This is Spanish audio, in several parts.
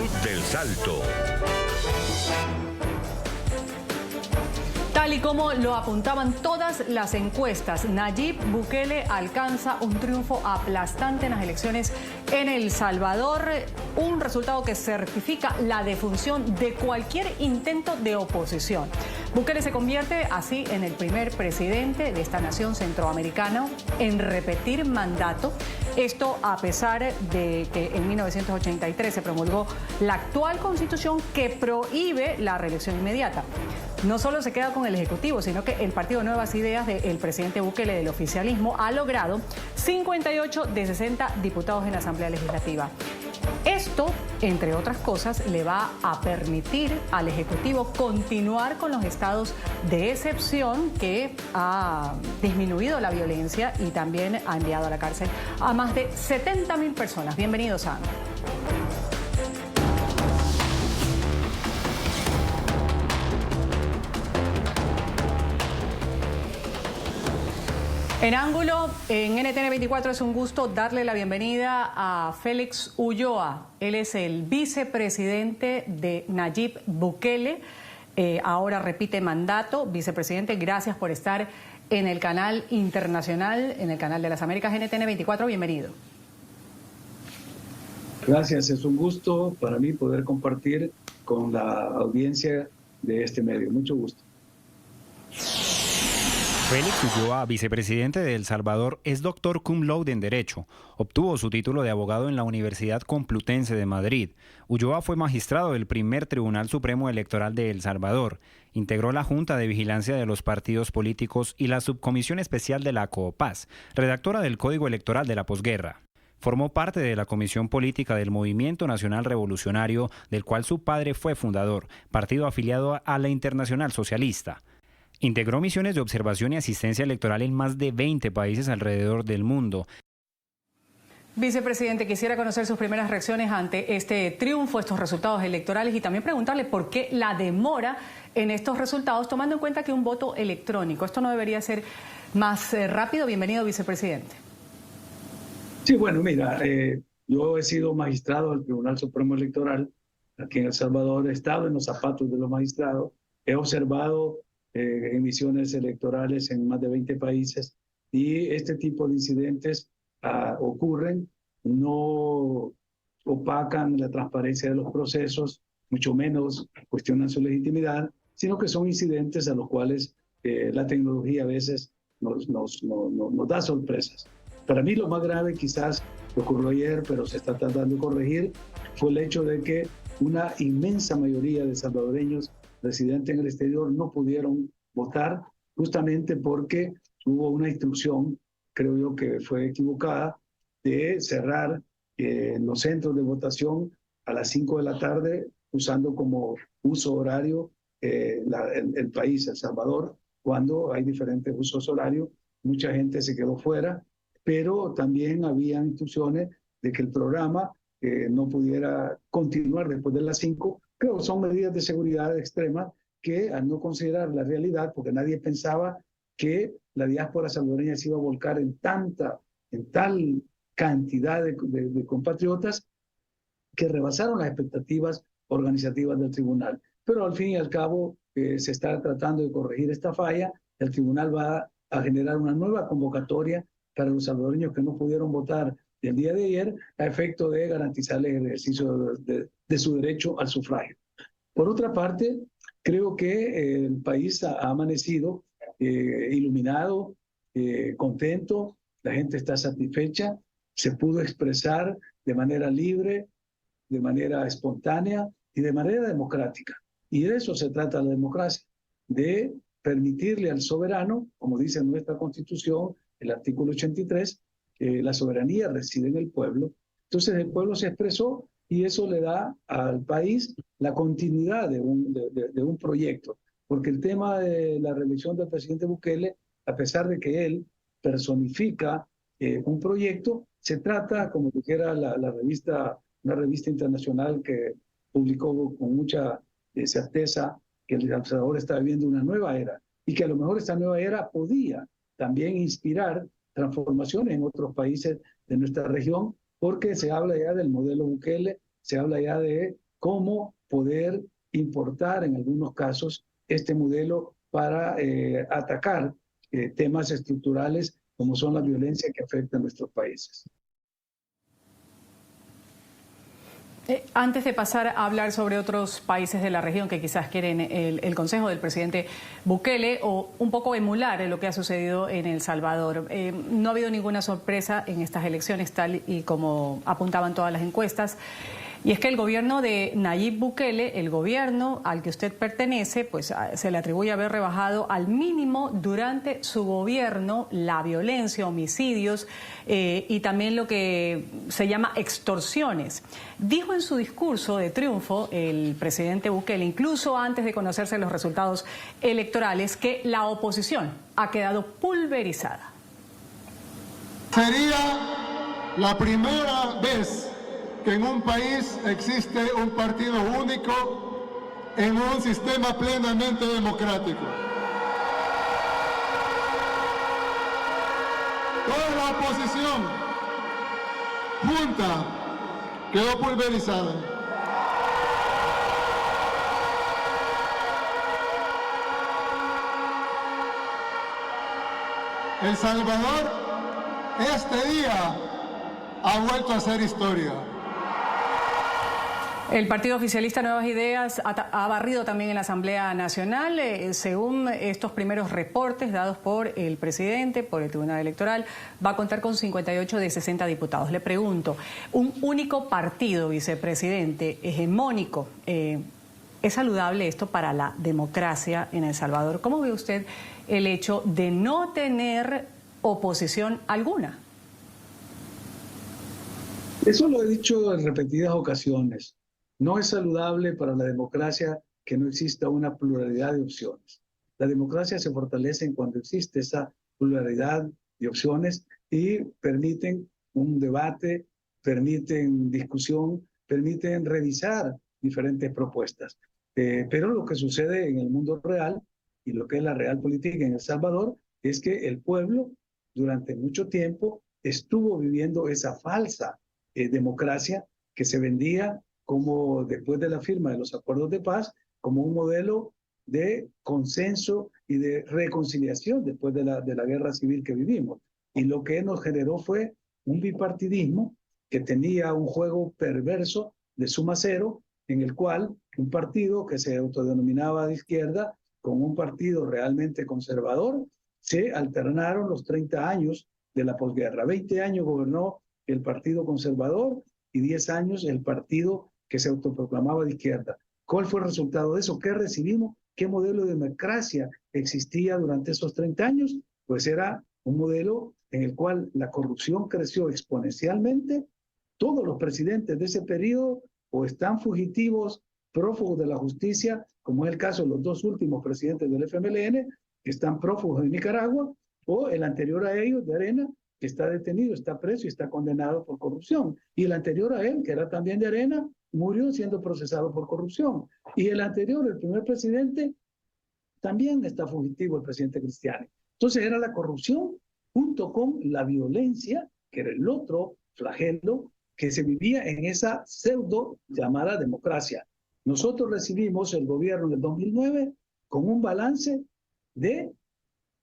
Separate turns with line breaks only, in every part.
Club del Salto.
Tal y como lo apuntaban todas las encuestas, Nayib Bukele alcanza un triunfo aplastante en las elecciones en El Salvador, un resultado que certifica la defunción de cualquier intento de oposición. Bukele se convierte así en el primer presidente de esta nación centroamericana en repetir mandato. Esto a pesar de que en 1983 se promulgó la actual constitución que prohíbe la reelección inmediata. No solo se queda con el Ejecutivo, sino que el Partido Nuevas Ideas del presidente Bukele del oficialismo ha logrado 58 de 60 diputados en la Asamblea Legislativa. Esto, entre otras cosas, le va a permitir al Ejecutivo continuar con los estados de excepción que ha disminuido la violencia y también ha enviado a la cárcel a más de 70.000 personas. Bienvenidos a En Ángulo, en NTN 24 es un gusto darle la bienvenida a Félix Ulloa. Él es el vicepresidente de Nayib Bukele. Ahora repite mandato. Vicepresidente, gracias por estar en el canal internacional, en el canal de las Américas NTN 24. Bienvenido.
Gracias, es un gusto para mí poder compartir con la audiencia de este medio. Mucho gusto.
Félix Ulloa, vicepresidente de El Salvador, es doctor cum laude en Derecho. Obtuvo su título de abogado en la Universidad Complutense de Madrid. Ulloa fue magistrado del primer Tribunal Supremo Electoral de El Salvador. Integró la Junta de Vigilancia de los Partidos Políticos y la Subcomisión Especial de la COPAS, redactora del Código Electoral de la posguerra. Formó parte de la Comisión Política del Movimiento Nacional Revolucionario, del cual su padre fue fundador, partido afiliado a la Internacional Socialista. Integró misiones de observación y asistencia electoral en más de 20 países alrededor del mundo.
Vicepresidente, quisiera conocer sus primeras reacciones ante este triunfo, estos resultados electorales y también preguntarle por qué la demora en estos resultados, tomando en cuenta que un voto electrónico, ¿esto no debería ser más rápido? Bienvenido, vicepresidente.
Sí, bueno, mira, yo he sido magistrado del Tribunal Supremo Electoral aquí en El Salvador, he estado en los zapatos de los magistrados, he observado emisiones electorales en más de 20 países y este tipo de incidentes ocurren, no opacan la transparencia de los procesos, mucho menos cuestionan su legitimidad, sino que son incidentes a los cuales la tecnología a veces nos da sorpresas. Para mí lo más grave quizás que ocurrió ayer, pero se está tratando de corregir, fue el hecho de que una inmensa mayoría de salvadoreños residentes en el exterior no pudieron votar justamente porque hubo una instrucción, creo yo que fue equivocada, de cerrar los centros de votación a las 5 de la tarde, usando como uso horario el país, El Salvador, cuando hay diferentes usos horarios. Mucha gente se quedó fuera, pero también había instrucciones de que el programa no pudiera continuar después de las 5. Creo que son medidas de seguridad extremas que, al no considerar la realidad, porque nadie pensaba que la diáspora salvadoreña se iba a volcar en tal cantidad de compatriotas que rebasaron las expectativas organizativas del tribunal. Pero al fin y al cabo se está tratando de corregir esta falla. El tribunal va a generar una nueva convocatoria para los salvadoreños que no pudieron votar el día de ayer, a efecto de garantizarles el ejercicio de su derecho al sufragio. Por otra parte, creo que el país ha amanecido iluminado, contento, la gente está satisfecha, se pudo expresar de manera libre, de manera espontánea y de manera democrática. Y de eso se trata la democracia, de permitirle al soberano, como dice nuestra Constitución, el artículo 83, la soberanía reside en el pueblo. Entonces el pueblo se expresó y eso le da al país la continuidad de un proyecto. Porque el tema de la reelección del presidente Bukele, a pesar de que él personifica un proyecto, se trata, como dijera una revista internacional que publicó con mucha certeza que El Salvador está viviendo una nueva era y que a lo mejor esta nueva era podía también inspirar transformaciones en otros países de nuestra región, porque se habla ya del modelo Bukele, se habla ya de cómo poder importar en algunos casos este modelo para atacar temas estructurales como son la violencia que afecta a nuestros países.
Antes de pasar a hablar sobre otros países de la región que quizás quieren el consejo del presidente Bukele o un poco emular lo que ha sucedido en El Salvador, no ha habido ninguna sorpresa en estas elecciones, tal y como apuntaban todas las encuestas. Y es que el gobierno de Nayib Bukele, el gobierno al que usted pertenece, pues se le atribuye haber rebajado al mínimo durante su gobierno la violencia, homicidios y también lo que se llama extorsiones. Dijo en su discurso de triunfo el presidente Bukele, incluso antes de conocerse los resultados electorales, que la oposición ha quedado pulverizada.
Sería la primera vez que en un país existe un partido único en un sistema plenamente democrático. Toda la oposición junta quedó pulverizada. El Salvador este día ha vuelto a hacer historia.
El partido oficialista Nuevas Ideas ha barrido también en la Asamblea Nacional. Según estos primeros reportes dados por el presidente, por el Tribunal Electoral, va a contar con 58 de 60 diputados. Le pregunto, un único partido, vicepresidente, hegemónico, ¿es saludable esto para la democracia en El Salvador? ¿Cómo ve usted el hecho de no tener oposición alguna?
Eso lo he dicho en repetidas ocasiones. No es saludable para la democracia que no exista una pluralidad de opciones. La democracia se fortalece cuando existe esa pluralidad de opciones y permiten un debate, permiten discusión, permiten revisar diferentes propuestas. Pero lo que sucede en el mundo real y lo que es la real política en El Salvador es que el pueblo durante mucho tiempo estuvo viviendo esa falsa democracia que se vendía como después de la firma de los acuerdos de paz, como un modelo de consenso y de reconciliación después de la guerra civil que vivimos. Y lo que nos generó fue un bipartidismo que tenía un juego perverso de suma cero, en el cual un partido que se autodenominaba de izquierda con un partido realmente conservador se alternaron los 30 años de la posguerra. 20 años gobernó el partido conservador y 10 años el partido que se autoproclamaba de izquierda. ¿Cuál fue el resultado de eso? ¿Qué recibimos? ¿Qué modelo de democracia existía durante esos 30 años? Pues era un modelo en el cual la corrupción creció exponencialmente. Todos los presidentes de ese periodo o están fugitivos, prófugos de la justicia, como es el caso de los dos últimos presidentes del FMLN, que están prófugos de Nicaragua, o el anterior a ellos, de Arena, que está detenido, está preso y está condenado por corrupción. Y el anterior a él, que era también de Arena, murió siendo procesado por corrupción. Y el anterior, el primer presidente, también está fugitivo, el presidente Cristiani. Entonces era la corrupción junto con la violencia, que era el otro flagelo que se vivía en esa pseudo llamada democracia. Nosotros recibimos el gobierno en el 2009 con un balance de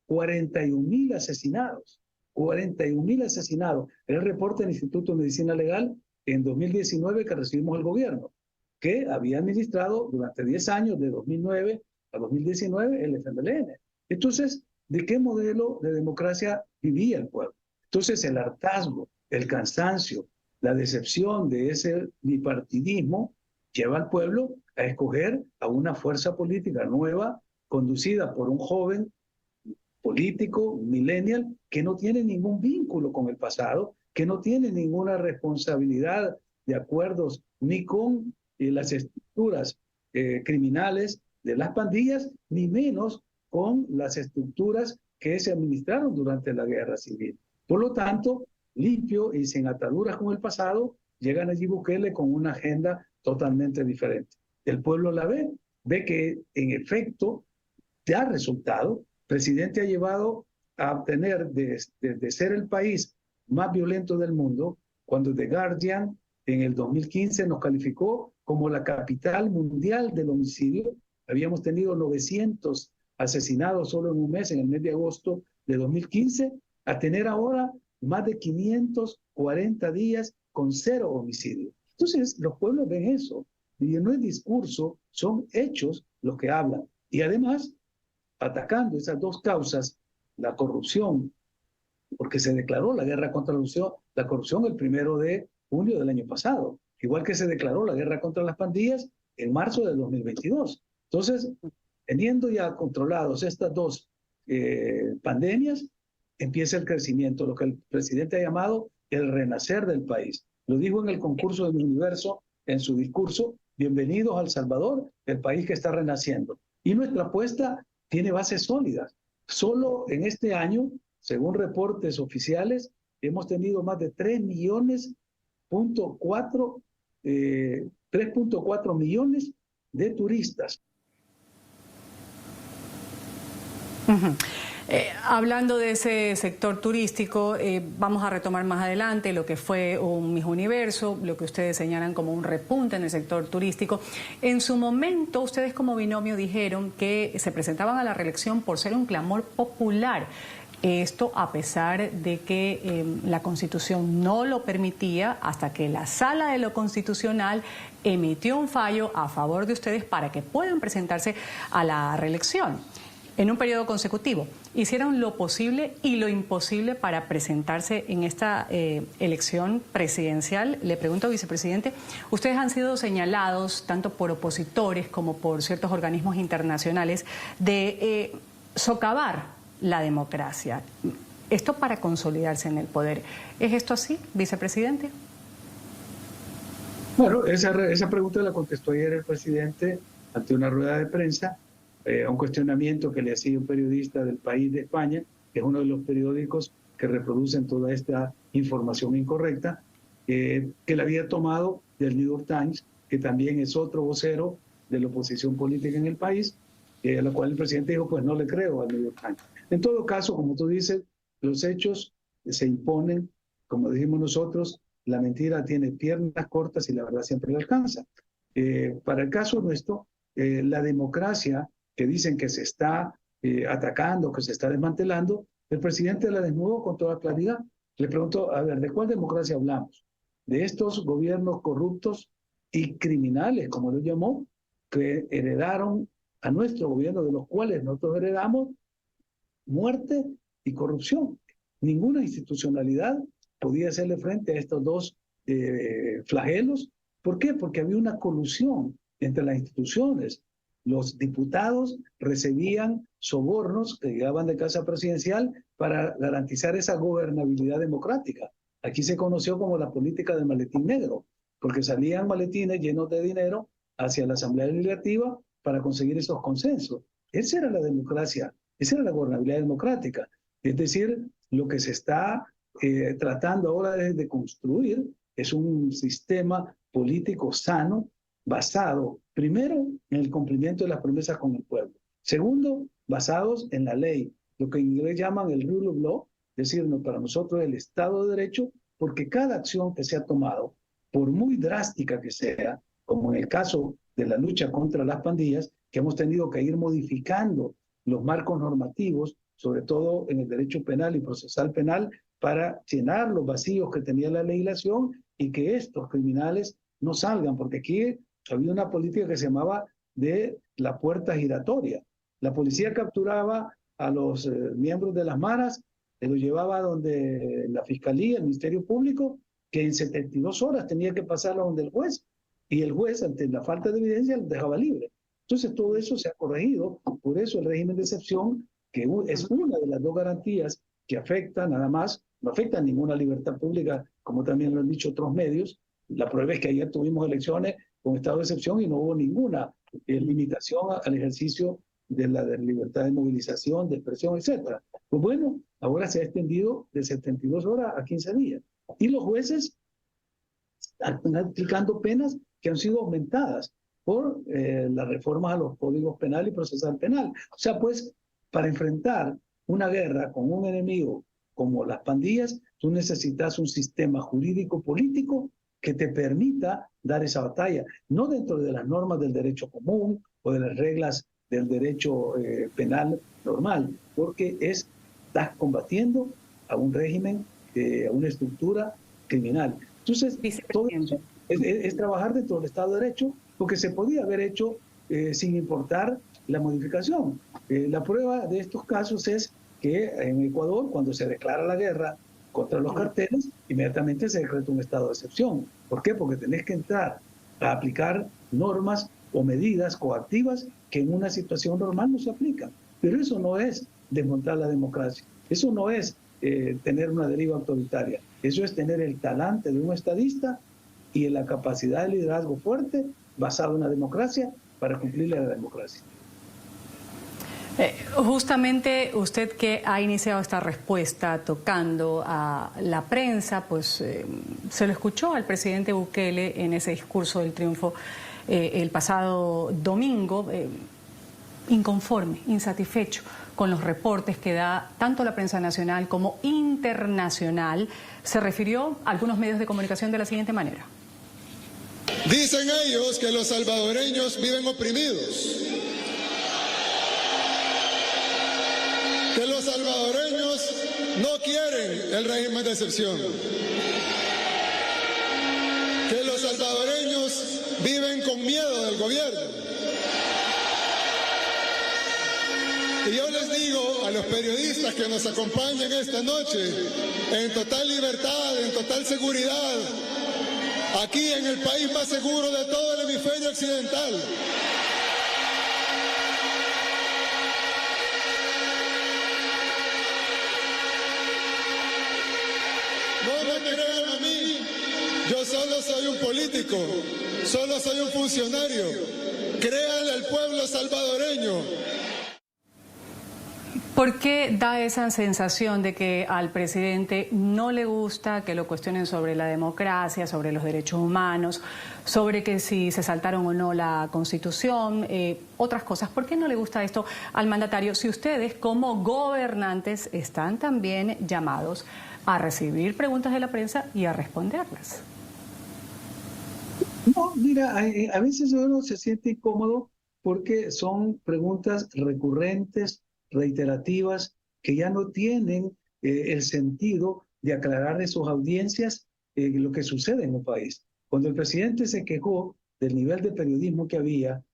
41.000 asesinados. 41.000 asesinados. El reporte del Instituto de Medicina Legal en 2019 que recibimos el gobierno, que había administrado durante 10 años, de 2009 a 2019, el FMLN. Entonces, ¿de qué modelo de democracia vivía el pueblo? Entonces, el hartazgo, el cansancio, la decepción de ese bipartidismo lleva al pueblo a escoger a una fuerza política nueva, conducida por un joven político, millennial, que no tiene ningún vínculo con el pasado, que no tiene ninguna responsabilidad de acuerdos ni con las estructuras criminales de las pandillas, ni menos con las estructuras que se administraron durante la guerra civil. Por lo tanto, limpio y sin ataduras con el pasado, llega Nayib Bukele con una agenda totalmente diferente. El pueblo la ve que en efecto da resultado. El presidente ha llevado a obtener de ser el país más violento del mundo, cuando The Guardian en el 2015 nos calificó como la capital mundial del homicidio. Habíamos tenido 900 asesinados solo en un mes, en el mes de agosto de 2015, a tener ahora más de 540 días con 0 homicidios. Entonces, los pueblos ven eso, y no es discurso, son hechos los que hablan. Y además, atacando esas dos causas, la corrupción, porque se declaró la guerra contra la corrupción el 1 de junio del año pasado, igual que se declaró la guerra contra las pandillas en marzo del 2022. Entonces, teniendo ya controlados estas dos pandemias, empieza el crecimiento, lo que el presidente ha llamado el renacer del país. Lo dijo en el concurso de Mi Universo, en su discurso: bienvenidos al Salvador, el país que está renaciendo. Y nuestra apuesta tiene bases sólidas. Solo en este año, según reportes oficiales, hemos tenido más de 3.4 millones de turistas.
Hablando de ese sector turístico, vamos a retomar más adelante lo que fue un Miss Universo, lo que ustedes señalan como un repunte en el sector turístico. En su momento, ustedes como binomio dijeron que se presentaban a la reelección por ser un clamor popular. Esto a pesar de que la Constitución no lo permitía, hasta que la Sala de lo Constitucional emitió un fallo a favor de ustedes para que puedan presentarse a la reelección en un periodo consecutivo. Hicieron lo posible y lo imposible para presentarse en esta elección presidencial. Le pregunto, vicepresidente, ustedes han sido señalados tanto por opositores como por ciertos organismos internacionales de socavar la democracia. Esto para consolidarse en el poder. ¿Es esto así, vicepresidente?
Bueno, esa pregunta la contestó ayer el presidente ante una rueda de prensa, a un cuestionamiento que le hacía un periodista del País de España, que es uno de los periódicos que reproducen toda esta información incorrecta, que la había tomado del New York Times, que también es otro vocero de la oposición política en el país, a la cual el presidente dijo: pues no le creo al New York Times. En todo caso, como tú dices, los hechos se imponen. Como dijimos nosotros, la mentira tiene piernas cortas y la verdad siempre le alcanza. Para el caso nuestro, la democracia que dicen que se está atacando, que se está desmantelando, el presidente la desnudó con toda claridad. Le pregunto, a ver, ¿de cuál democracia hablamos? ¿De estos gobiernos corruptos y criminales, como lo llamó, que heredaron a nuestro gobierno, de los cuales nosotros heredamos muerte y corrupción? Ninguna institucionalidad podía hacerle frente a estos dos flagelos. ¿Por qué? Porque había una colusión entre las instituciones. Los diputados recibían sobornos que llegaban de Casa Presidencial para garantizar esa gobernabilidad democrática. Aquí se conoció como la política del maletín negro, porque salían maletines llenos de dinero hacia la Asamblea Legislativa para conseguir esos consensos. Esa era la democracia, esa era la gobernabilidad democrática. Es decir, lo que se está tratando ahora de construir es un sistema político sano, basado, primero, en el cumplimiento de las promesas con el pueblo. Segundo, basados en la ley, lo que en inglés llaman el rule of law, es decir, para nosotros el Estado de Derecho, porque cada acción que se ha tomado, por muy drástica que sea, como en el caso de la lucha contra las pandillas, que hemos tenido que ir modificando los marcos normativos, sobre todo en el derecho penal y procesal penal, para llenar los vacíos que tenía la legislación y que estos criminales no salgan, porque aquí había una política que se llamaba de la puerta giratoria. La policía capturaba a los miembros de las maras, los llevaba donde la fiscalía, el Ministerio Público, que en 72 horas tenía que pasarlo donde el juez, y el juez, ante la falta de evidencia, los dejaba libre. Entonces todo eso se ha corregido, por eso el régimen de excepción, que es una de las dos garantías que afecta nada más, no afecta a ninguna libertad pública, como también lo han dicho otros medios. La prueba es que ayer tuvimos elecciones con estado de excepción y no hubo ninguna limitación al ejercicio de la libertad de movilización, de expresión, etc. Pues bueno, ahora se ha extendido de 72 horas a 15 días. Y los jueces están aplicando penas que han sido aumentadas por las reformas a los códigos penal y procesal penal. O sea, pues, para enfrentar una guerra con un enemigo como las pandillas, tú necesitas un sistema jurídico político que te permita dar esa batalla, no dentro de las normas del derecho común o de las reglas del derecho penal normal, porque estás combatiendo a un régimen, a una estructura criminal. Entonces, todo eso es trabajar dentro del Estado de Derecho, porque se podía haber hecho sin importar la modificación. La prueba de estos casos es que en Ecuador, cuando se declara la guerra contra los carteles, inmediatamente se decreta un estado de excepción. ¿Por qué? Porque tenés que entrar a aplicar normas o medidas coactivas que en una situación normal no se aplican. Pero eso no es desmontar la democracia. Eso no es tener una deriva autoritaria. Eso es tener el talante de un estadista y la capacidad de liderazgo fuerte basado en la democracia para cumplirle a la democracia.
Justamente usted que ha iniciado esta respuesta tocando a la prensa, pues se lo escuchó al presidente Bukele en ese discurso del triunfo el pasado domingo, inconforme, insatisfecho con los reportes que da tanto la prensa nacional como internacional. Se refirió a algunos medios de comunicación de la siguiente manera.
Dicen ellos que los salvadoreños viven oprimidos, que los salvadoreños no quieren el régimen de excepción, que los salvadoreños viven con miedo del gobierno. Y yo les digo a los periodistas que nos acompañan esta noche, en total libertad, en total seguridad, aquí en el país más seguro de todo el hemisferio occidental, no me crean a mí, yo solo soy un político, solo soy un funcionario. Créanle al pueblo salvadoreño.
¿Por qué da esa sensación de que al presidente no le gusta que lo cuestionen sobre la democracia, sobre los derechos humanos, sobre que si se saltaron o no la Constitución, otras cosas? ¿Por qué no le gusta esto al mandatario si ustedes como gobernantes están también llamados a recibir preguntas de la prensa y a responderlas?
No, mira, a veces uno se siente incómodo porque son preguntas recurrentes, reiterativas, que ya no tienen el sentido de aclarar a sus audiencias lo que sucede en un país. Cuando el presidente se quejó del nivel de periodismo que había,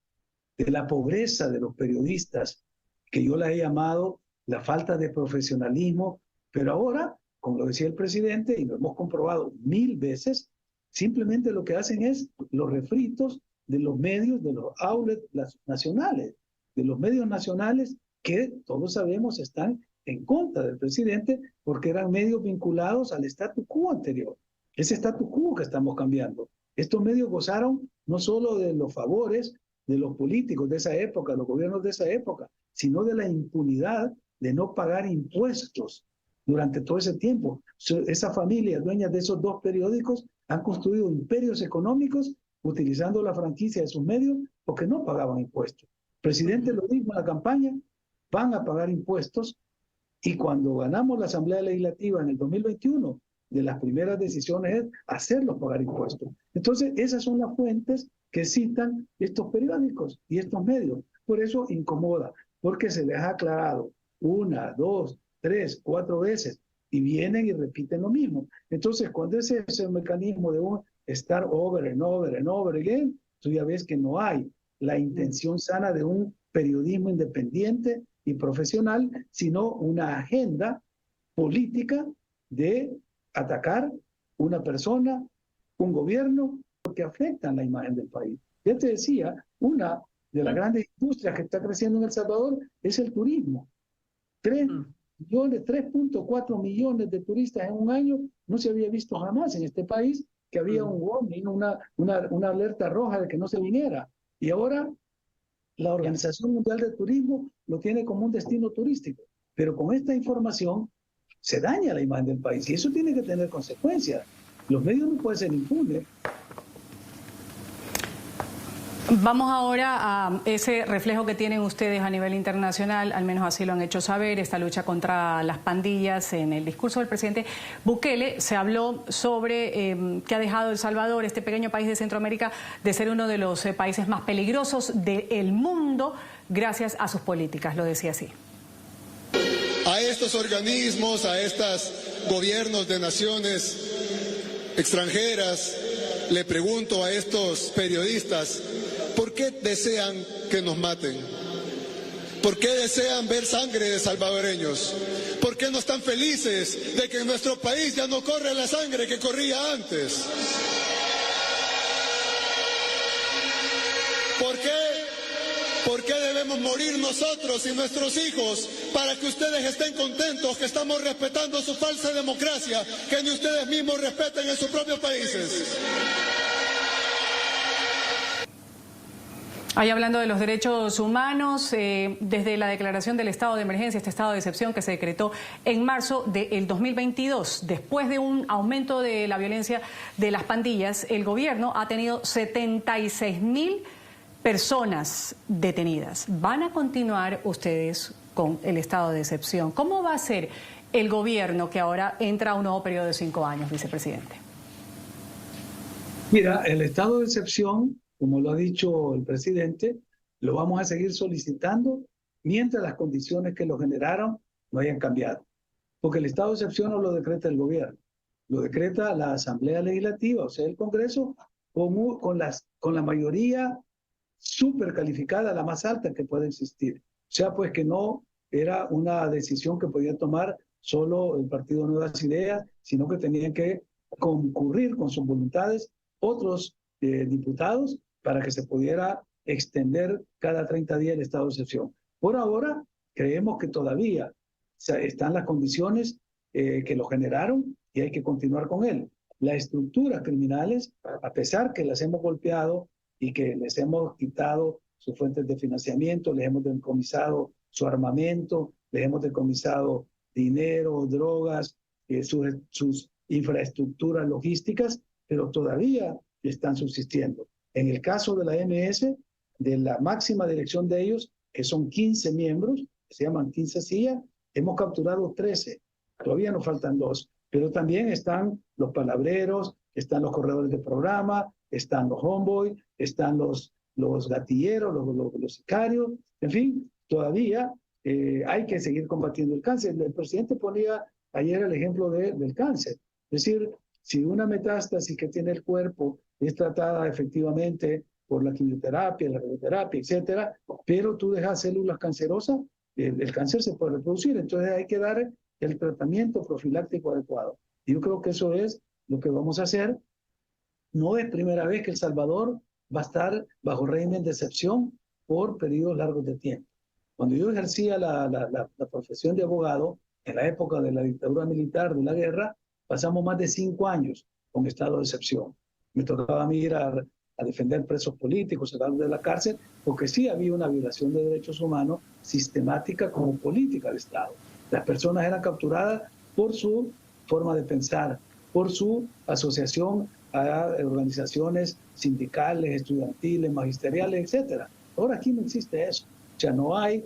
de la pobreza de los periodistas, que yo la he llamado la falta de profesionalismo, pero ahora, como lo decía el presidente, y lo hemos comprobado 1000 veces, simplemente lo que hacen es los refritos de los medios, de los outlets nacionales, de los medios nacionales que todos sabemos están en contra del presidente porque eran medios vinculados al statu quo anterior. Ese statu quo que estamos cambiando. Estos medios gozaron no solo de los favores de los políticos de esa época, los gobiernos de esa época, sino de la impunidad de no pagar impuestos durante todo ese tiempo. Esa familia, dueñas de esos 2 periódicos, han construido imperios económicos utilizando la franquicia de sus medios porque no pagaban impuestos. El presidente lo dijo en la campaña, van a pagar impuestos, y cuando ganamos la Asamblea Legislativa en el 2021, de las primeras decisiones es hacerlos pagar impuestos. Entonces, esas son las fuentes que citan estos periódicos y estos medios. Por eso incomoda, porque se les ha aclarado 1, 2, 3, 4 veces, y vienen y repiten lo mismo. Entonces, cuando ese es el mecanismo de un start over and over and over again, tú ya ves que no hay la intención sana de un periodismo independiente y profesional, sino una agenda política de atacar una persona, un gobierno, que afectan la imagen del país. Ya te decía, una de las grandes industrias que está creciendo en El Salvador es el turismo. 3.4 millones de turistas en un año no se había visto jamás en este país, que había un warning, una alerta roja de que no se viniera. Y ahora la Organización Mundial de Turismo lo tiene como un destino turístico. Pero con esta información se daña la imagen del país y eso tiene que tener consecuencias. Los medios no pueden ser impunes.
Vamos ahora a ese reflejo que tienen ustedes a nivel internacional, al menos así lo han hecho saber, esta lucha contra las pandillas. En el discurso del presidente Bukele se habló sobre que ha dejado El Salvador, este pequeño país de Centroamérica, de ser uno de los países más peligrosos del mundo gracias a sus políticas, lo decía así.
A estos organismos, a estos gobiernos de naciones extranjeras, le pregunto a estos periodistas, ¿por qué desean que nos maten? ¿Por qué desean ver sangre de salvadoreños? ¿Por qué no están felices de que en nuestro país ya no corre la sangre que corría antes? ¿Por qué debemos morir nosotros y nuestros hijos para que ustedes estén contentos que estamos respetando su falsa democracia, que ni ustedes mismos respeten en sus propios países?
Ahí hablando de los derechos humanos, desde la declaración del estado de emergencia, este estado de excepción que se decretó en marzo del 2022, después de un aumento de la violencia de las pandillas, el gobierno ha tenido 76.000 personas detenidas. ¿Van a continuar ustedes con el estado de excepción? ¿Cómo va a ser el gobierno que ahora entra a un nuevo periodo de 5 años, vicepresidente?
Mira, el estado de excepción, como lo ha dicho el presidente, lo vamos a seguir solicitando mientras las condiciones que lo generaron no hayan cambiado. Porque el estado de excepción no lo decreta el gobierno, lo decreta la Asamblea Legislativa, o sea, el Congreso, con la mayoría súper calificada, la más alta que puede existir. O sea, pues que no era una decisión que podía tomar solo el Partido Nuevas Ideas, sino que tenían que concurrir con sus voluntades otros diputados para que se pudiera extender cada 30 días el estado de excepción. Por ahora, creemos que todavía están las condiciones que lo generaron y hay que continuar con él. Las estructuras criminales, a pesar que las hemos golpeado y que les hemos quitado sus fuentes de financiamiento, les hemos decomisado su armamento, les hemos decomisado dinero, drogas, sus infraestructuras logísticas, pero todavía están subsistiendo. En el caso de la MS, de la máxima dirección de ellos, que son 15 miembros, que se llaman 15 sillas, hemos capturado 13. Todavía nos faltan 2. Pero también están los palabreros, están los corredores de programa, están los homeboys, están los gatilleros, los sicarios. En fin, todavía hay que seguir combatiendo el cáncer. El presidente ponía ayer el ejemplo del cáncer. Es decir, si una metástasis que tiene el cuerpo es tratada efectivamente por la quimioterapia, la radioterapia, etcétera, pero tú dejas células cancerosas, el cáncer se puede reproducir. Entonces hay que dar el tratamiento profiláctico adecuado. Y yo creo que eso es lo que vamos a hacer. No es primera vez que El Salvador va a estar bajo régimen de excepción por periodos largos de tiempo. Cuando yo ejercía la profesión de abogado, en la época de la dictadura militar, de la guerra, pasamos más de 5 años con estado de excepción. Me tocaba a mí ir a defender presos políticos, sacarlos de la cárcel, porque sí había una violación de derechos humanos sistemática como política del Estado. Las personas eran capturadas por su forma de pensar, por su asociación a organizaciones sindicales, estudiantiles, magisteriales, etc. Ahora aquí no existe eso. O sea, no hay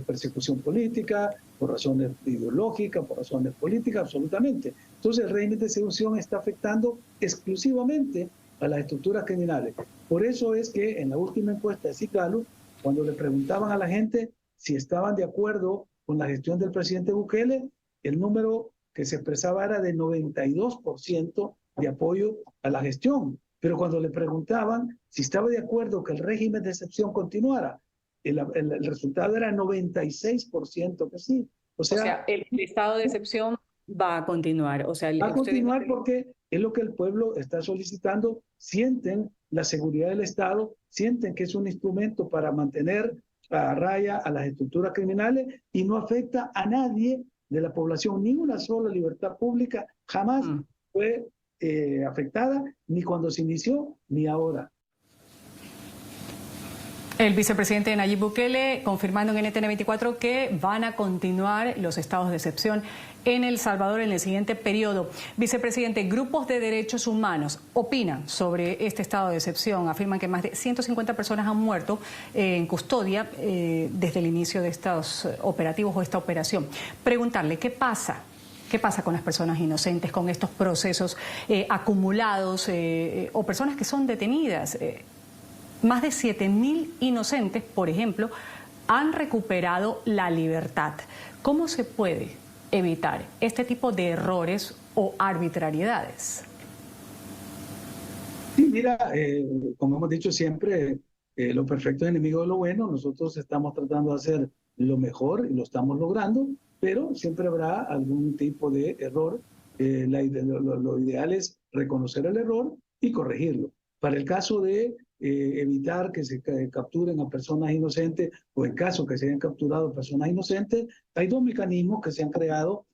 persecución política por razones ideológicas, por razones políticas, absolutamente. Entonces el régimen de excepción está afectando exclusivamente a las estructuras criminales. Por eso es que en la última encuesta de Ciclalo, cuando le preguntaban a la gente si estaban de acuerdo con la gestión del presidente Bukele, el número que se expresaba era de 92% de apoyo a la gestión. Pero cuando le preguntaban si estaba de acuerdo que el régimen de excepción continuara, el resultado era 96% que sí. O sea,
el estado de excepción va a continuar. O sea,
va a continuar porque es lo que el pueblo está solicitando. Sienten la seguridad del Estado, sienten que es un instrumento para mantener a raya a las estructuras criminales y no afecta a nadie de la población. Ni una sola libertad pública jamás fue afectada, ni cuando se inició, ni ahora.
El vicepresidente Nayib Bukele confirmando en NTN 24 que van a continuar los estados de excepción en El Salvador en el siguiente periodo. Vicepresidente, grupos de derechos humanos opinan sobre este estado de excepción. Afirman que más de 150 personas han muerto en custodia desde el inicio de estos operativos o esta operación. Preguntarle, ¿qué pasa? ¿Qué pasa con las personas inocentes, con estos procesos acumulados o personas que son detenidas? Más de 7.000 inocentes, por ejemplo, han recuperado la libertad. ¿Cómo se puede evitar este tipo de errores o arbitrariedades?
Sí, mira, como hemos dicho siempre, lo perfecto es enemigo de lo bueno. Nosotros estamos tratando de hacer lo mejor y lo estamos logrando, pero siempre habrá algún tipo de error. Lo ideal es reconocer el error y corregirlo. Para el caso de evitar que se capturen a personas inocentes o en caso que se hayan capturado personas inocentes, hay dos mecanismos que se han creado.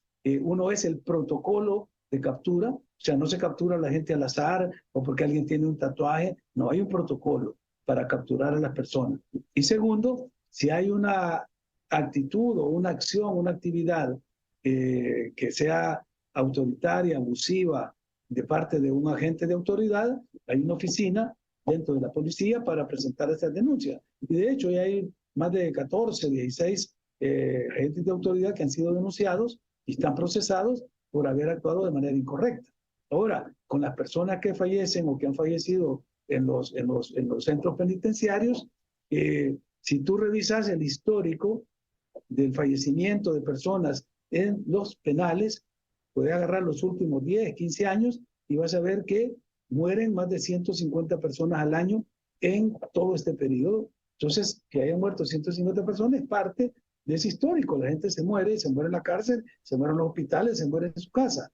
Uno es el protocolo de captura, o sea, no se captura a la gente al azar o porque alguien tiene un tatuaje, no, hay un protocolo para capturar a las personas. Y segundo, si hay una actitud o una acción, una actividad que sea autoritaria, abusiva de parte de un agente de autoridad, hay una oficina dentro de la policía para presentar estas denuncias. Y de hecho ya hay más de 14, 16 agentes de autoridad que han sido denunciados y están procesados por haber actuado de manera incorrecta. Ahora, con las personas que fallecen o que han fallecido en los centros penitenciarios, si tú revisas el histórico del fallecimiento de personas en los penales, puedes agarrar los últimos 10, 15 años y vas a ver que mueren más de 150 personas al año en todo este periodo. Entonces, que hayan muerto 150 personas es parte de ese histórico. La gente se muere en la cárcel, se muere en los hospitales, se muere en su casa.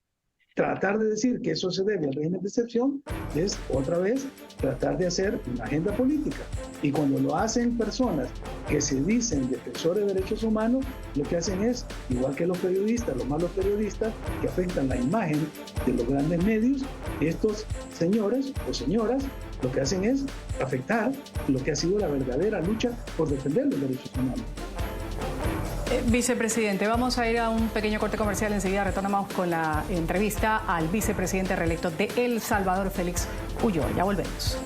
Tratar de decir que eso se debe al régimen de excepción es, otra vez, tratar de hacer una agenda política. Y cuando lo hacen personas que se dicen defensores de derechos humanos, lo que hacen es, igual que los periodistas, los malos periodistas, que afectan la imagen de los grandes medios, estos señores o señoras lo que hacen es afectar lo que ha sido la verdadera lucha por defender los derechos humanos.
Vicepresidente, vamos a ir a un pequeño corte comercial. Enseguida retornamos con la entrevista al vicepresidente reelecto de El Salvador, Félix Ulloa. Ya volvemos.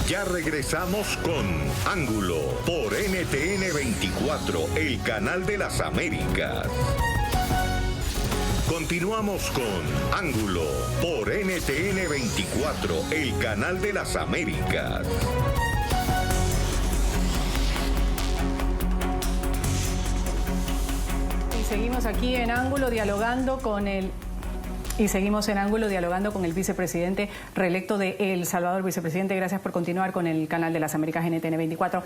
Ya regresamos con Ángulo por NTN 24, el canal de las Américas. Continuamos con Ángulo por NTN 24, el canal de las Américas.
Seguimos aquí en Ángulo dialogando con el vicepresidente reelecto de El Salvador. Vicepresidente, gracias por continuar con el canal de las Américas NTN 24.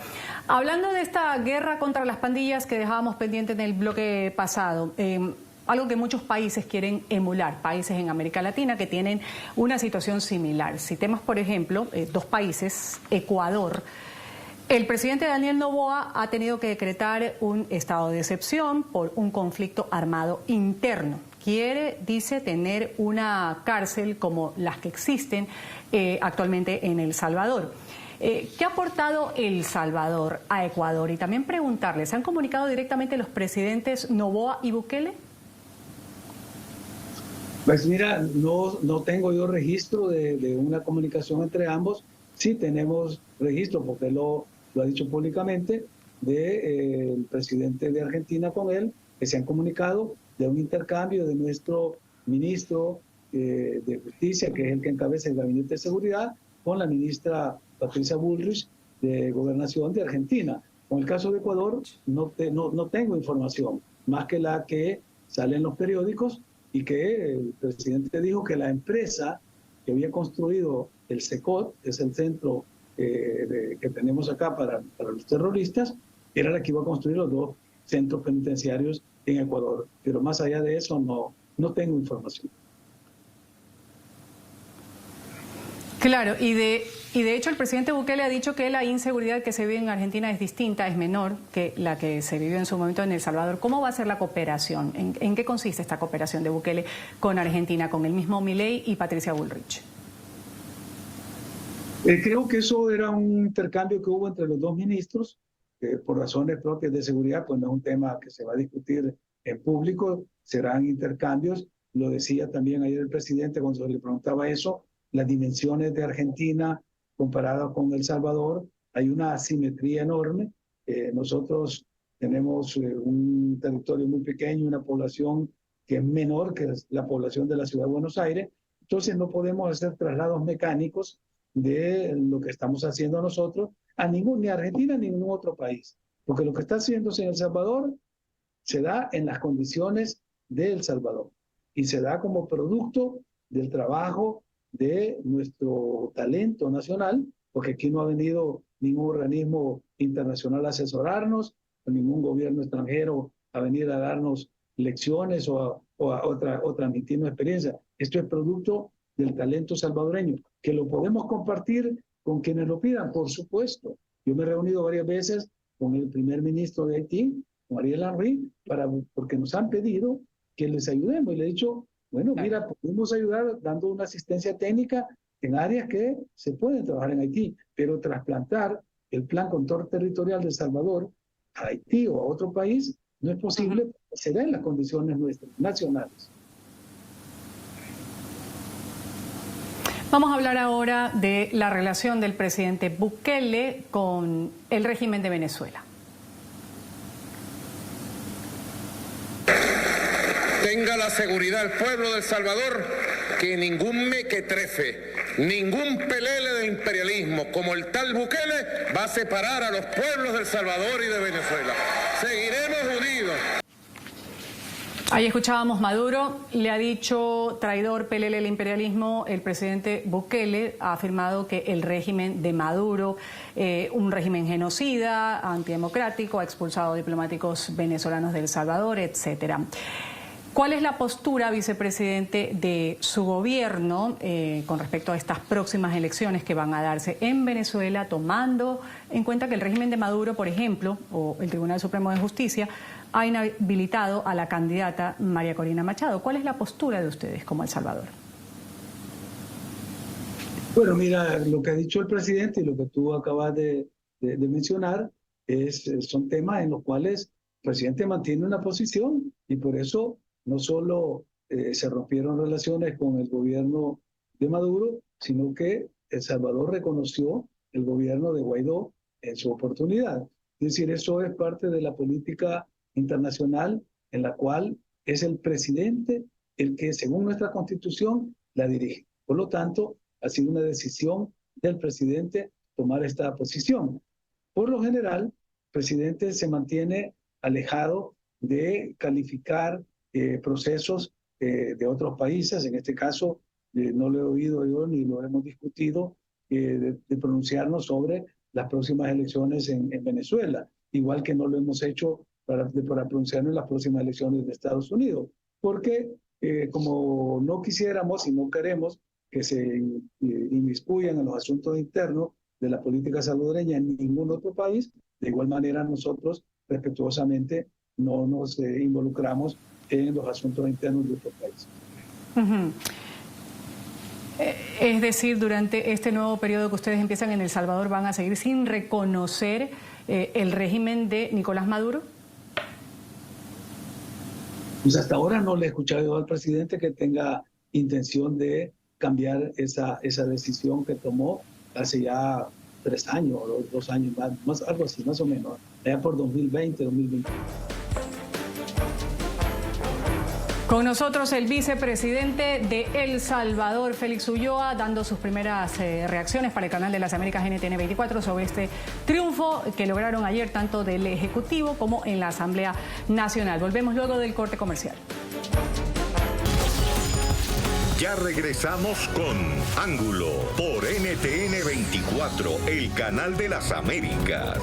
Hablando de esta guerra contra las pandillas que dejábamos pendiente en el bloque pasado, algo que muchos países quieren emular, países en América Latina que tienen una situación similar. Citemos, por ejemplo, dos países, Ecuador. El presidente Daniel Noboa ha tenido que decretar un estado de excepción por un conflicto armado interno. Quiere, dice, tener una cárcel como las que existen actualmente en El Salvador. ¿Qué ha aportado El Salvador a Ecuador? Y también preguntarle, ¿se han comunicado directamente los presidentes Noboa y Bukele?
Pues mira, no tengo yo registro de una comunicación entre ambos. Sí tenemos registro, porque lo ha dicho públicamente, del presidente de Argentina con él, que se han comunicado de un intercambio de nuestro ministro de Justicia, que es el que encabeza el Gabinete de Seguridad, con la ministra Patricia Bullrich de Gobernación de Argentina. Con el caso de Ecuador no tengo información, más que la que sale en los periódicos y que el presidente dijo que la empresa que había construido el CECOT, es el centro que tenemos acá para los terroristas, era la que iba a construir los dos centros penitenciarios en Ecuador. Pero más allá de eso no tengo información.
Claro, y de hecho el presidente Bukele ha dicho que la inseguridad que se vive en Argentina es distinta, es menor que la que se vivió en su momento en El Salvador. ¿Cómo va a ser la cooperación? ¿En qué consiste esta cooperación de Bukele con Argentina, con el mismo Milei y Patricia Bullrich?
Creo que eso era un intercambio que hubo entre los dos ministros, por razones propias de seguridad, pues no es un tema que se va a discutir en público, serán intercambios. Lo decía también ayer el presidente cuando se le preguntaba eso, las dimensiones de Argentina comparadas con El Salvador, hay una asimetría enorme. Nosotros tenemos un territorio muy pequeño, una población que es menor que la población de la ciudad de Buenos Aires, entonces no podemos hacer traslados mecánicos de lo que estamos haciendo nosotros ni a Argentina ni a ningún otro país, porque lo que está haciéndose en El Salvador se da en las condiciones de El Salvador y se da como producto del trabajo de nuestro talento nacional, porque aquí no ha venido ningún organismo internacional a asesorarnos, ningún gobierno extranjero a venir a darnos lecciones o a transmitirnos experiencia. Esto es producto del talento salvadoreño, que lo podemos compartir con quienes lo pidan, por supuesto. Yo me he reunido varias veces con el primer ministro de Haití, con Ariel Henry, porque nos han pedido que les ayudemos. Y le he dicho, bueno, mira, podemos ayudar dando una asistencia técnica en áreas que se pueden trabajar en Haití, pero trasplantar el plan control territorial de El Salvador a Haití o a otro país no es posible, se da en las condiciones nuestras, nacionales.
Vamos a hablar ahora de la relación del presidente Bukele con el régimen de Venezuela.
Tenga la seguridad el pueblo de El Salvador que ningún mequetrefe, ningún pelele de imperialismo como el tal Bukele va a separar a los pueblos de El Salvador y de Venezuela. Seguiremos unidos.
Ahí escuchábamos Maduro, le ha dicho traidor, pelele el imperialismo. El presidente Bukele ha afirmado que el régimen de Maduro, un régimen genocida, antidemocrático, ha expulsado diplomáticos venezolanos de El Salvador, etcétera. ¿Cuál es la postura, vicepresidente, de su gobierno con respecto a estas próximas elecciones que van a darse en Venezuela, tomando en cuenta que el régimen de Maduro, por ejemplo, o el Tribunal Supremo de Justicia, ha inhabilitado a la candidata María Corina Machado? ¿Cuál es la postura de ustedes como El Salvador?
Bueno, mira, lo que ha dicho el presidente y lo que tú acabas de mencionar son temas en los cuales el presidente mantiene una posición y por eso no solo se rompieron relaciones con el gobierno de Maduro, sino que El Salvador reconoció el gobierno de Guaidó en su oportunidad. Es decir, eso es parte de la política internacional en la cual es el presidente el que, según nuestra Constitución, la dirige. Por lo tanto, ha sido una decisión del presidente tomar esta posición. Por lo general, el presidente se mantiene alejado de calificar procesos de otros países. En este caso, no lo he oído yo ni lo hemos discutido, de pronunciarnos sobre las próximas elecciones en Venezuela, igual que no lo hemos hecho para pronunciarnos en las próximas elecciones de Estados Unidos, porque como no quisiéramos y no queremos que se inmiscuyan en los asuntos internos de la política salvadoreña en ningún otro país, de igual manera nosotros respetuosamente no nos involucramos en los asuntos internos de otros países.
Es decir, durante este nuevo periodo que ustedes empiezan en El Salvador, ¿van a seguir sin reconocer el régimen de Nicolás Maduro?
Pues hasta ahora no le he escuchado al presidente que tenga intención de cambiar esa decisión que tomó hace ya 3 años o 2 años más, algo así, más o menos, allá por 2020, 2021.
Con nosotros el vicepresidente de El Salvador, Félix Ulloa, dando sus primeras reacciones para el canal de las Américas NTN 24 sobre este triunfo que lograron ayer tanto del Ejecutivo como en la Asamblea Nacional. Volvemos luego del corte comercial.
Ya regresamos con Ángulo por NTN 24, el canal de las Américas.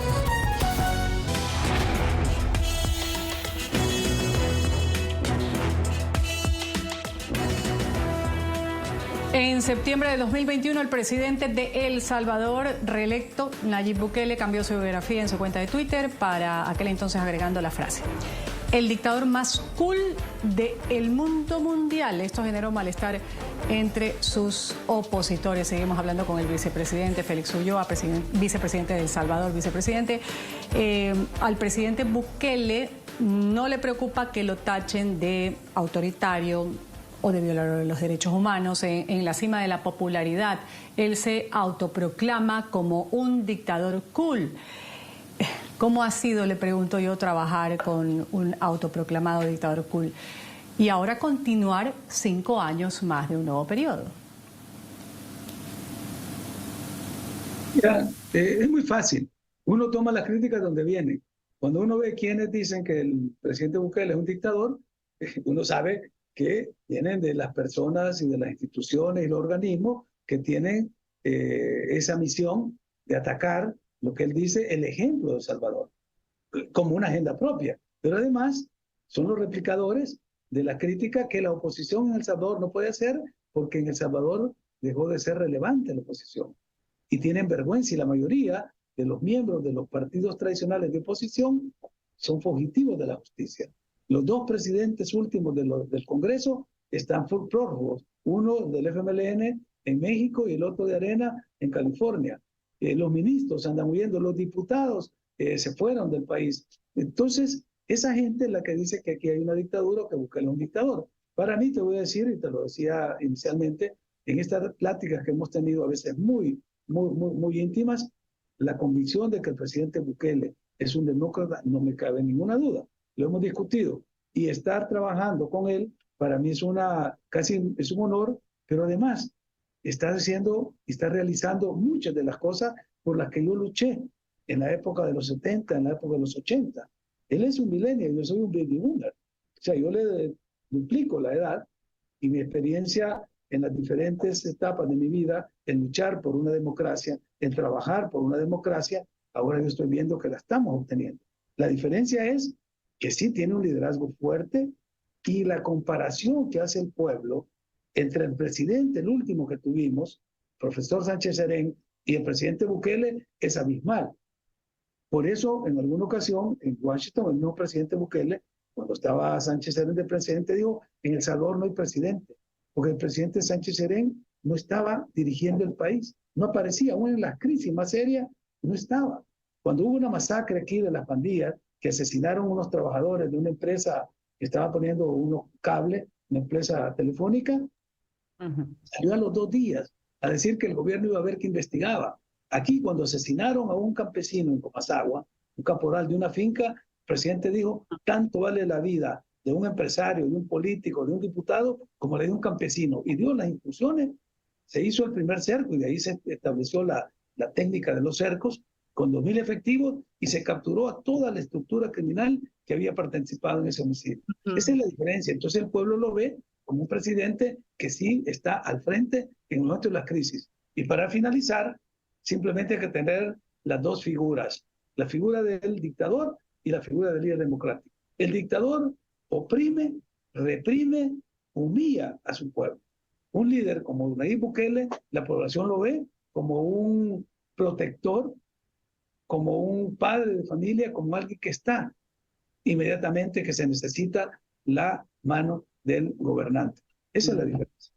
En septiembre de 2021, el presidente de El Salvador, reelecto, Nayib Bukele, cambió su biografía en su cuenta de Twitter, para aquel entonces agregando la frase: el dictador más cool del mundo mundial. Esto generó malestar entre sus opositores. Seguimos hablando con el vicepresidente Félix Ulloa, vicepresidente de El Salvador. Vicepresidente, al presidente Bukele no le preocupa que lo tachen de autoritario o de violador de los derechos humanos. En la cima de la popularidad, él se autoproclama como un dictador cool. ¿Cómo ha sido, le pregunto yo, trabajar con un autoproclamado dictador cool y ahora continuar 5 años más de un nuevo periodo?
Ya, es muy fácil. Uno toma las críticas donde vienen. Cuando uno ve quienes dicen que el presidente Bukele es un dictador, uno sabe que vienen de las personas y de las instituciones y los organismos que tienen esa misión de atacar lo que él dice, el ejemplo de El Salvador, como una agenda propia. Pero además son los replicadores de la crítica que la oposición en El Salvador no puede hacer, porque en El Salvador dejó de ser relevante la oposición. Y tienen vergüenza, y la mayoría de los miembros de los partidos tradicionales de oposición son fugitivos de la justicia. Los 2 presidentes últimos del Congreso están prófugos, uno del FMLN en México y el otro de Arena en California. Los ministros andan huyendo, los diputados se fueron del país. Entonces, esa gente es la que dice que aquí hay una dictadura o que Bukele es un dictador. Para mí, te voy a decir, y te lo decía inicialmente, en estas pláticas que hemos tenido a veces muy íntimas, la convicción de que el presidente Bukele es un demócrata no me cabe ninguna duda. Lo hemos discutido. Y estar trabajando con él, para mí es un honor, pero además está haciendo y está realizando muchas de las cosas por las que yo luché en la época de los 70, en la época de los 80. Él es un millennial, yo soy un baby boomer. O sea, yo le duplico la edad y mi experiencia en las diferentes etapas de mi vida, en luchar por una democracia, en trabajar por una democracia, ahora yo estoy viendo que la estamos obteniendo. La diferencia es que sí tiene un liderazgo fuerte y la comparación que hace el pueblo entre el presidente, el último que tuvimos, profesor Sánchez Serén, y el presidente Bukele es abismal. Por eso, en alguna ocasión, en Washington, el mismo presidente Bukele, cuando estaba Sánchez Serén de presidente, dijo, en El Salvador no hay presidente, porque el presidente Sánchez Serén no estaba dirigiendo el país, no aparecía, aún en las crisis más serias, no estaba. Cuando hubo una masacre aquí de las pandillas, que asesinaron unos trabajadores de una empresa que estaba poniendo unos cables, una empresa telefónica, salió a los 2 días a decir que el gobierno iba a ver que investigaba. Aquí, cuando asesinaron a un campesino en Comasagua, un caporal de una finca, el presidente dijo, tanto vale la vida de un empresario, de un político, de un diputado, como la de un campesino. Y dio las instrucciones, se hizo el primer cerco y de ahí se estableció la técnica de los cercos con 2.000 efectivos y se capturó a toda la estructura criminal que había participado en ese homicidio. Esa es la diferencia. Entonces el pueblo lo ve como un presidente que sí está al frente en el momento de las crisis. Y para finalizar, simplemente hay que tener las 2 figuras, la figura del dictador y la figura del líder democrático. El dictador oprime, reprime, humilla a su pueblo. Un líder como Nayib Bukele, la población lo ve como un protector, como un padre de familia, como alguien que está inmediatamente que se necesita la mano del gobernante. Esa es la diferencia.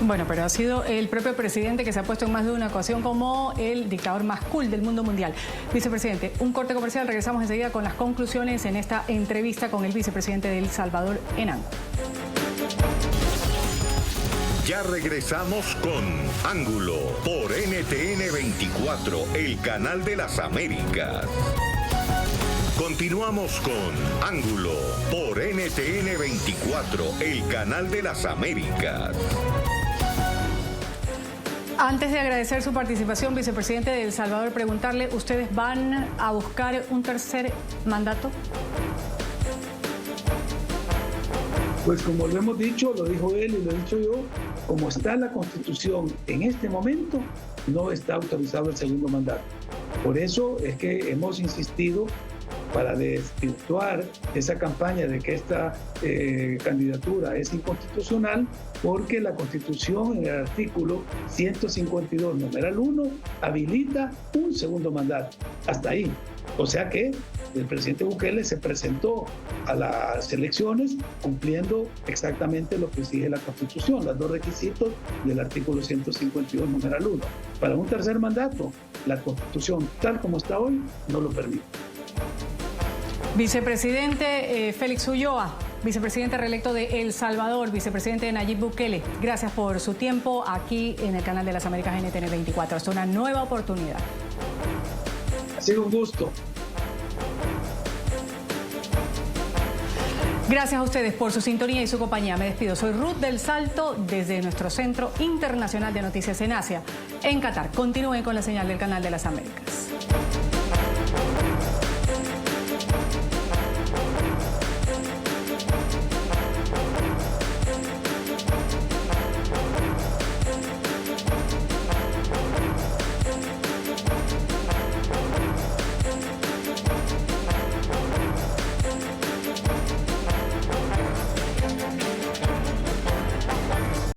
Bueno, pero ha sido el propio presidente que se ha puesto en más de una ocasión como el dictador más cool del mundo mundial. Vicepresidente, un corte comercial, regresamos enseguida con las conclusiones en esta entrevista con el vicepresidente de El Salvador en Ángulo.
Ya regresamos con Ángulo por NTN 24, el canal de las Américas. Continuamos con Ángulo por NTN 24, el canal de las Américas.
Antes de agradecer su participación, vicepresidente de El Salvador, preguntarle, ¿ustedes van a buscar un tercer mandato?
Pues como lo hemos dicho, lo dijo él y lo he dicho yo, como está la Constitución en este momento, no está autorizado el segundo mandato. Por eso es que hemos insistido para desvirtuar esa campaña de que esta candidatura es inconstitucional, porque la Constitución en el artículo 152, numeral 1, habilita un segundo mandato. Hasta ahí. O sea que el presidente Bukele se presentó a las elecciones cumpliendo exactamente lo que exige la Constitución, los dos requisitos del artículo 152, numeral 1. Para un tercer mandato, la Constitución, tal como está hoy, no lo permite.
Vicepresidente Félix Ulloa, vicepresidente reelecto de El Salvador, vicepresidente Nayib Bukele, gracias por su tiempo aquí en el canal de las Américas NTN 24. Hasta una nueva oportunidad.
Ha sido un gusto.
Gracias a ustedes por su sintonía y su compañía. Me despido. Soy Ruth del Salto desde nuestro Centro Internacional de Noticias en Asia, en Qatar. Continúen con la señal del canal de las Américas.